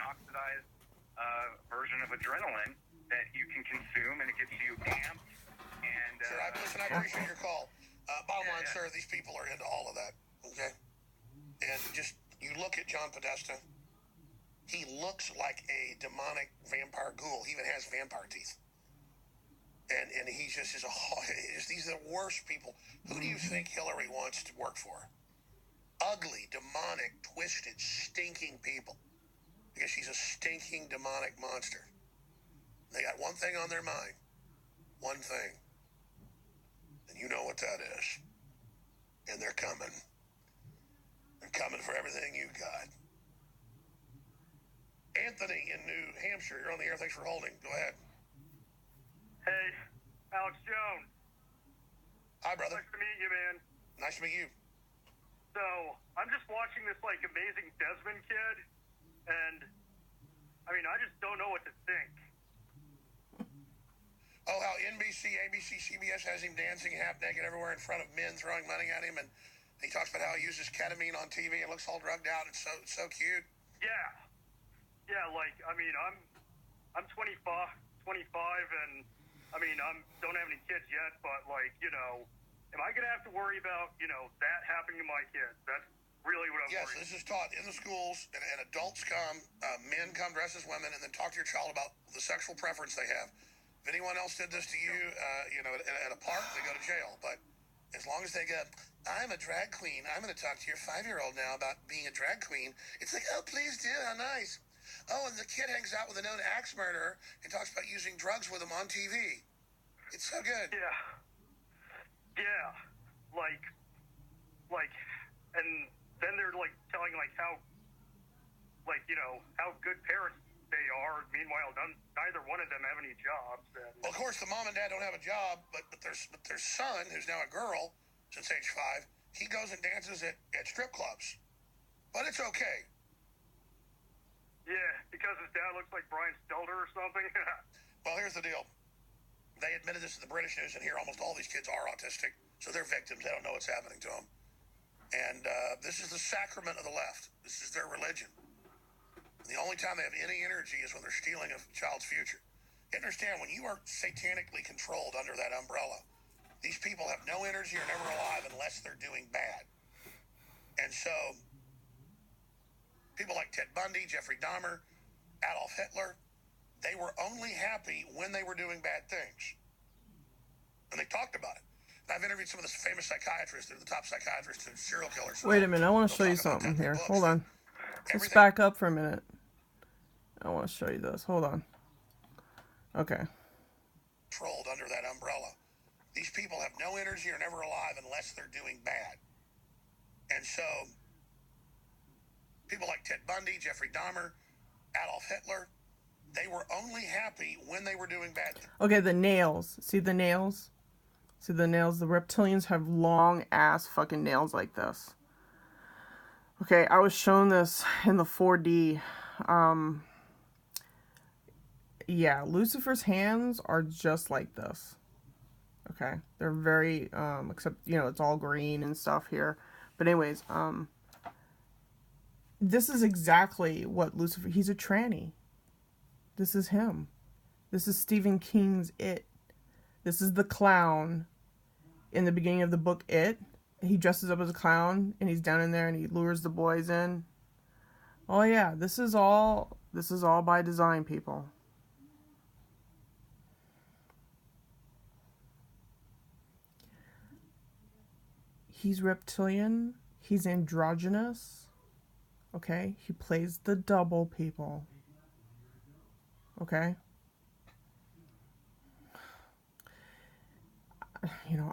oxidized version of adrenaline that you can consume, and it gets you amped. And sure, listen, I appreciate your call. Bottom line, sir, these people are into all of that. Okay, and just you look at John Podesta. He looks like a demonic vampire ghoul. He even has vampire teeth. And he's just these are the worst people. Who do you think Hillary wants to work for? Ugly, demonic, twisted, stinking people. Because she's a stinking, demonic monster. They got one thing on their mind. One thing. And you know what that is. And they're coming. They're coming for everything you got. Anthony in New Hampshire, you're on the air. Thanks for holding. Go ahead. Hey, Alex Jones. Hi, brother. Nice to meet you, man. Nice to meet you. So, I'm just watching this, amazing Desmond kid, and, I just don't know what to think. Oh, how NBC, ABC, CBS has him dancing half naked everywhere in front of men throwing money at him, and he talks about how he uses ketamine on TV and looks all drugged out. It's so cute. Yeah. Yeah, I'm 25, and, don't have any kids yet, but, am I going to have to worry about, that happening to my kids? That's really what I'm worried about. Yes, this is taught in the schools, and adults come, men come dressed as women, and then talk to your child about the sexual preference they have. If anyone else did this to you, at a park, they go to jail. But as long as they go, I'm a drag queen, I'm going to talk to your 5-year-old now about being a drag queen, it's like, oh, please do, how nice. Oh, and the kid hangs out with a known axe murderer and talks about using drugs with him on TV. It's so good. Yeah. Yeah. And then they're, telling, how good parents they are. Meanwhile, neither one of them have any jobs. And... Well, of course, the mom and dad don't have a job, but their son, who's now a girl since age 5, he goes and dances at strip clubs. But it's okay. Yeah, because his dad looks like Brian Stelter or something. Well, here's the deal. They admitted this to the British news, and here almost all these kids are autistic, so they're victims. They don't know what's happening to them. And this is the sacrament of the left. This is their religion. And the only time they have any energy is when they're stealing a child's future. You understand, when you are satanically controlled under that umbrella, these people have no energy or never alive unless they're doing bad. And so... people like Ted Bundy, Jeffrey Dahmer, Adolf Hitler, they were only happy when they were doing bad things. And they talked about it. And I've interviewed some of the famous psychiatrists. They're the top psychiatrists and serial killers. Wait a minute. I want to show you something here. Hold on. Let's back up for a minute. I want to show you this. Hold on. Okay. Controlled under that umbrella. These people have no energy or never alive unless they're doing bad. And so... people like Ted Bundy, Jeffrey Dahmer, Adolf Hitler, they were only happy when they were doing bad things. Okay, the nails. See the nails? See the nails? The reptilians have long-ass fucking nails like this. Okay, I was shown this in the 4D. Yeah, Lucifer's hands are just like this. Okay, they're very, except, it's all green and stuff here. But anyways, this is exactly what Lucifer... he's a tranny. This is him. This is Stephen King's It. This is the clown in the beginning of the book It. He dresses up as a clown, and he's down in there, and he lures the boys in. Oh, yeah. This is all by design, people. He's reptilian. He's androgynous. Okay, he plays the double, people. Okay?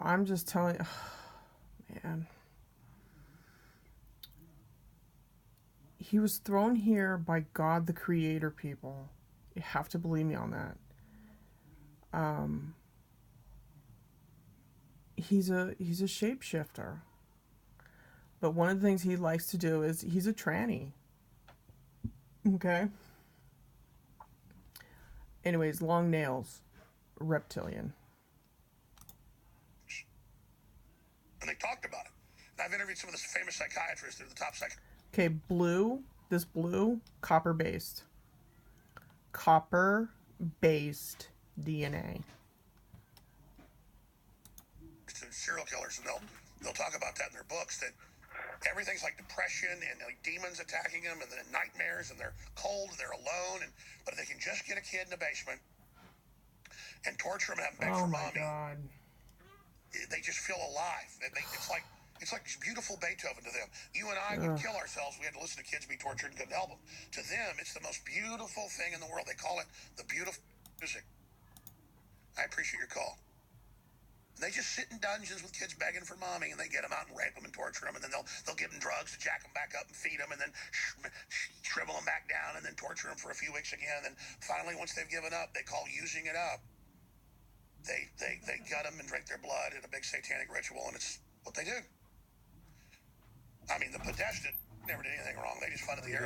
I'm just telling... man. He was thrown here by God the Creator, people. You have to believe me on that. He's a shapeshifter. But one of the things he likes to do is he's a tranny. Okay? Anyways, long nails. Reptilian. And they talked about it. And I've interviewed some of the famous psychiatrists. They're the top psychiatrists. Okay, blue. This blue, copper-based. copper-based DNA. Serial killers, and they'll talk about that in their books, that everything's like depression and like demons attacking them, and then nightmares, and they're cold, and they're alone, but if they can just get a kid in the basement and torture him and have him beg for mommy, God. they just feel alive. It's like beautiful Beethoven to them. You and I would kill ourselves. We had to listen to kids be tortured and couldn't help them. To them, it's the most beautiful thing in the world. They call it the beautiful music. I appreciate your call. They just sit in dungeons with kids begging for mommy, and they get them out and rape them and torture them, and then they'll give them drugs to jack them back up and feed them, and then shrivel them back down, and then torture them for a few weeks again. And then finally, once they've given up, they call using it up. They gut them and drink their blood in a big satanic ritual, and it's what they do. I mean, the Podesta never did anything wrong. They just funded the air.